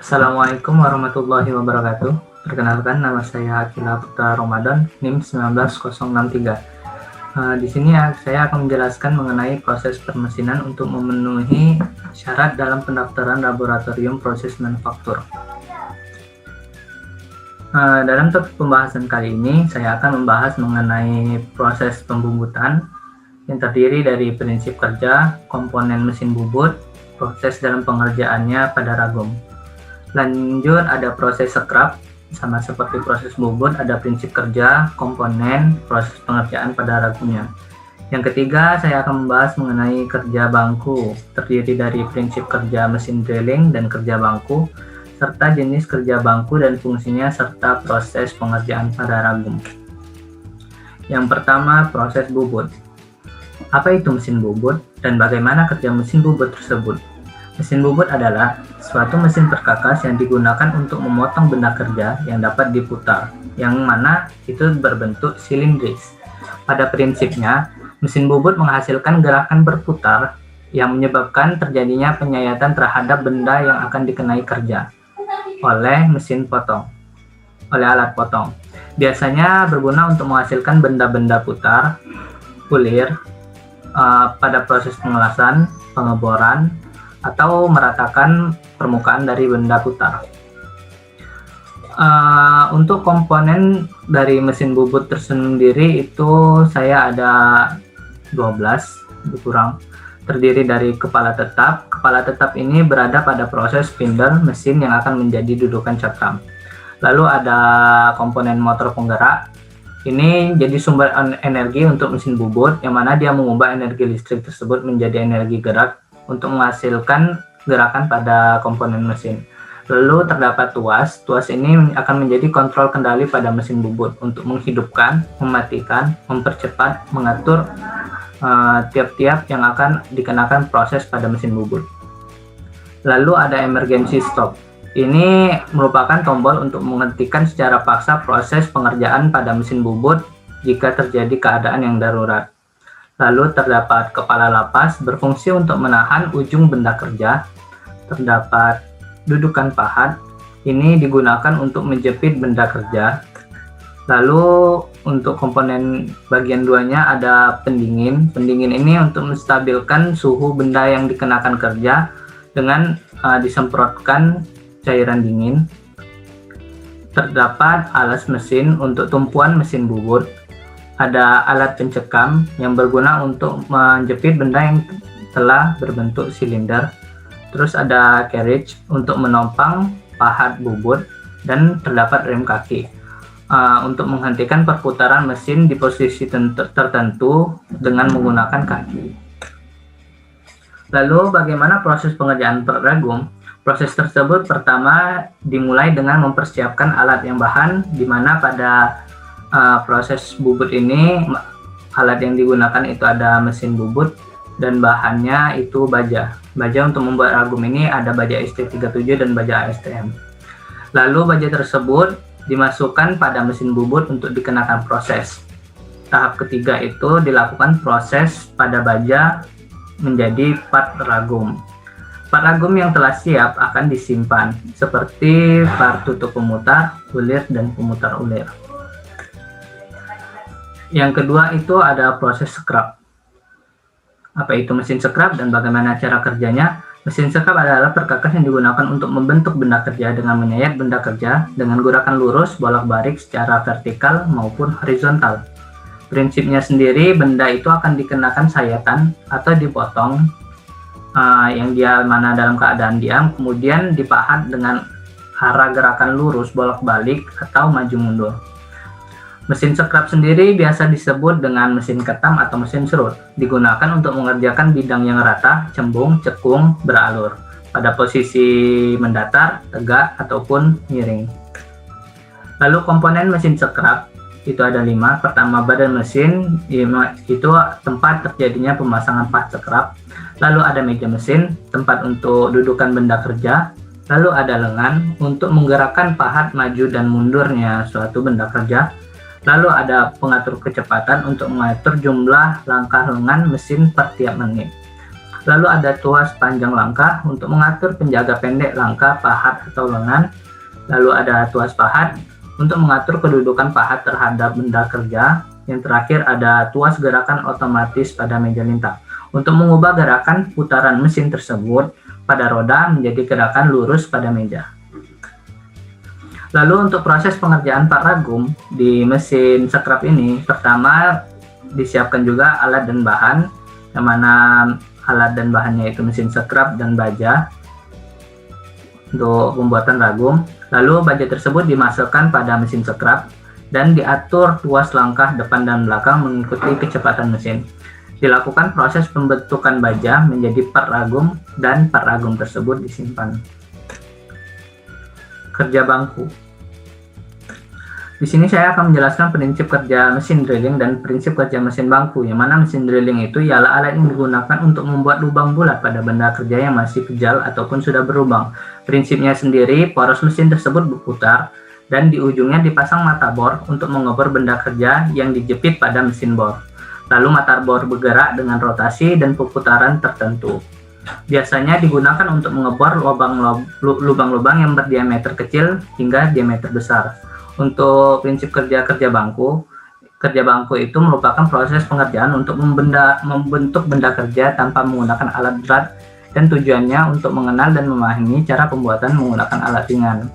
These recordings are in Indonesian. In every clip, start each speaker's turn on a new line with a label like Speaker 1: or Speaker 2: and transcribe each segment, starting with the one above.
Speaker 1: Assalamualaikum warahmatullahi wabarakatuh. Perkenalkan, nama saya Akila Putra Ramadan, NIM 19063. Di sini saya akan menjelaskan mengenai proses permesinan untuk memenuhi syarat dalam pendaftaran laboratorium proses manufaktur. Dalam topik pembahasan kali ini, saya akan membahas mengenai proses pembumbutan yang terdiri dari prinsip kerja, komponen mesin bubut, proses dalam pengerjaannya pada ragum. Lanjut ada proses scrap, sama seperti proses bubut, ada prinsip kerja, komponen, proses pengerjaan pada ragumnya. Yang ketiga, saya akan membahas mengenai kerja bangku, terdiri dari prinsip kerja mesin drilling dan kerja bangku, serta jenis kerja bangku dan fungsinya, serta proses pengerjaan pada ragum. Yang pertama, proses bubut. Apa itu mesin bubut dan bagaimana kerja mesin bubut tersebut? Mesin bubut adalah suatu mesin perkakas yang digunakan untuk memotong benda kerja yang dapat diputar, yang mana itu berbentuk silindris. Pada prinsipnya, mesin bubut menghasilkan gerakan berputar yang menyebabkan terjadinya penyayatan terhadap benda yang akan dikenai kerja oleh alat potong. Biasanya berguna untuk menghasilkan benda-benda putar, ulir, pada proses pengelasan, pengeboran, atau meratakan permukaan dari benda putar. Untuk komponen dari mesin bubut tersendiri itu saya ada 12 kurang, terdiri dari kepala tetap. Kepala tetap ini berada pada proses spindle mesin yang akan menjadi dudukan cakram. Lalu ada komponen motor penggerak. Ini jadi sumber energi untuk mesin bubut, yang mana dia mengubah energi listrik tersebut menjadi energi gerak untuk menghasilkan gerakan pada komponen mesin. Lalu terdapat tuas. Tuas ini akan menjadi kontrol kendali pada mesin bubut untuk menghidupkan, mematikan, mempercepat, mengatur tiap-tiap yang akan dikenakan proses pada mesin bubut. Lalu ada emergency stop. Ini merupakan tombol untuk menghentikan secara paksa proses pengerjaan pada mesin bubut jika terjadi keadaan yang darurat. Lalu terdapat kepala lapas, berfungsi untuk menahan ujung benda kerja. Terdapat dudukan pahat, ini digunakan untuk menjepit benda kerja. Lalu untuk komponen bagian duanya ada pendingin. Pendingin ini untuk menstabilkan suhu benda yang dikenakan kerja dengan disemprotkan cairan dingin. Terdapat alas mesin untuk tumpuan mesin bubut. Ada alat pencekam yang berguna untuk menjepit benda yang telah berbentuk silinder. Terus ada carriage untuk menopang pahat bubut, dan terdapat rem kaki untuk menghentikan perputaran mesin di posisi tertentu dengan menggunakan kaki. Lalu bagaimana proses pengerjaan per ragum? Proses tersebut pertama dimulai dengan mempersiapkan alat yang bahan, di mana pada proses bubut ini alat yang digunakan itu ada mesin bubut dan bahannya itu baja. Baja untuk membuat ragum ini ada baja ST37 dan baja ASTM. Lalu baja tersebut dimasukkan pada mesin bubut untuk dikenakan proses. Tahap ketiga itu dilakukan proses pada baja menjadi part ragum. Part ragum yang telah siap akan disimpan seperti part tutup pemutar, ulir, dan pemutar ulir. Yang kedua itu ada proses scrap. Apa itu mesin scrap dan bagaimana cara kerjanya? Mesin scrap adalah perkakas yang digunakan untuk membentuk benda kerja dengan menyayat benda kerja dengan gerakan lurus bolak-balik secara vertikal maupun horizontal. Prinsipnya sendiri, benda itu akan dikenakan sayatan atau dipotong yang dia mana dalam keadaan diam, kemudian dipahat dengan arah gerakan lurus bolak-balik atau maju mundur. Mesin scrap sendiri biasa disebut dengan mesin ketam atau mesin serut, digunakan untuk mengerjakan bidang yang rata, cembung, cekung, beralur, pada posisi mendatar, tegak, ataupun miring. Lalu komponen mesin scrap itu ada 5. Pertama, badan mesin, itu tempat terjadinya pemasangan pahat scrap. Lalu ada meja mesin, tempat untuk dudukan benda kerja. Lalu ada lengan untuk menggerakkan pahat maju dan mundurnya suatu benda kerja. Lalu ada pengatur kecepatan untuk mengatur jumlah langkah lengan mesin per tiap menit. Lalu ada tuas panjang langkah untuk mengatur penjaga pendek langkah, pahat atau lengan. Lalu ada tuas pahat untuk mengatur kedudukan pahat terhadap benda kerja. Yang terakhir ada tuas gerakan otomatis pada meja lintang untuk mengubah gerakan putaran mesin tersebut pada roda menjadi gerakan lurus pada meja. Lalu untuk proses pengerjaan part ragum di mesin scrap ini, pertama disiapkan juga alat dan bahan, yang mana alat dan bahannya itu mesin scrap dan baja untuk pembuatan ragum. Lalu baja tersebut dimasukkan pada mesin scrap dan diatur tuas langkah depan dan belakang mengikuti kecepatan mesin. Dilakukan proses pembentukan baja menjadi part ragum dan part ragum tersebut disimpan. Kerja bangku. Di sini saya akan menjelaskan prinsip kerja mesin drilling dan prinsip kerja mesin bangku, yang mana mesin drilling itu ialah alat yang digunakan untuk membuat lubang bulat pada benda kerja yang masih kejal ataupun sudah berlubang. Prinsipnya sendiri, poros mesin tersebut berputar dan di ujungnya dipasang mata bor untuk mengebor benda kerja yang dijepit pada mesin bor. Lalu mata bor bergerak dengan rotasi dan perputaran tertentu. Biasanya digunakan untuk mengebor lubang-lubang yang berdiameter kecil hingga diameter besar. Untuk prinsip kerja bangku itu merupakan proses pengerjaan untuk membentuk benda kerja tanpa menggunakan alat berat, dan tujuannya untuk mengenal dan memahami cara pembuatan menggunakan alat ringan.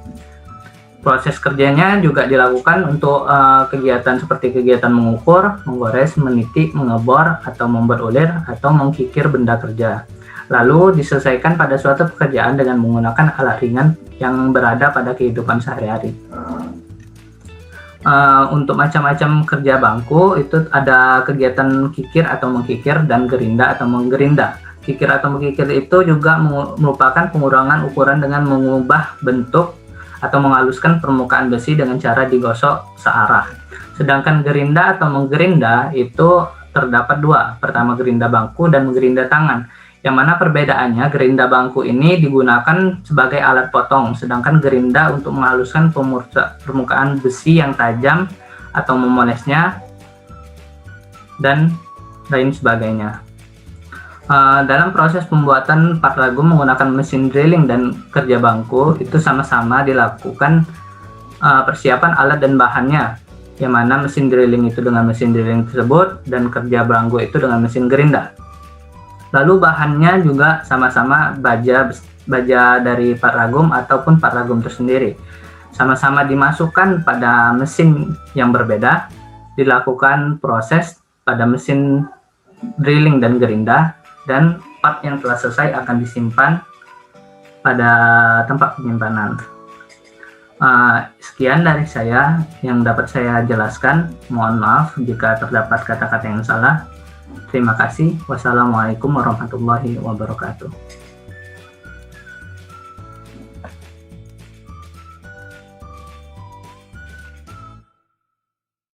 Speaker 1: Proses kerjanya juga dilakukan untuk kegiatan seperti kegiatan mengukur, menggores, menitik, mengebor, atau membuat ulir, atau mengkikir benda kerja. Lalu diselesaikan pada suatu pekerjaan dengan menggunakan alat ringan yang berada pada kehidupan sehari-hari. Untuk macam-macam kerja bangku itu ada kegiatan kikir atau mengkikir dan gerinda atau menggerinda. Kikir atau mengkikir itu juga merupakan pengurangan ukuran dengan mengubah bentuk atau menghaluskan permukaan besi dengan cara digosok searah. Sedangkan gerinda atau menggerinda itu terdapat dua, pertama gerinda bangku dan menggerinda tangan. Yang mana perbedaannya, gerinda bangku ini digunakan sebagai alat potong, sedangkan gerinda untuk menghaluskan permukaan besi yang tajam atau memolesnya dan lain sebagainya. Dalam proses pembuatan part ragum menggunakan mesin drilling dan kerja bangku itu sama-sama dilakukan persiapan alat dan bahannya, yang mana mesin drilling itu dengan mesin drilling tersebut dan kerja bangku itu dengan mesin gerinda. Lalu bahannya juga sama-sama baja dari part ragum ataupun part ragum tersendiri. Sama-sama dimasukkan pada mesin yang berbeda, dilakukan proses pada mesin drilling dan gerinda, dan part yang telah selesai akan disimpan pada tempat penyimpanan. Sekian dari saya yang dapat saya jelaskan. Mohon maaf jika terdapat kata-kata yang salah. Terima kasih. Wassalamualaikum warahmatullahi wabarakatuh.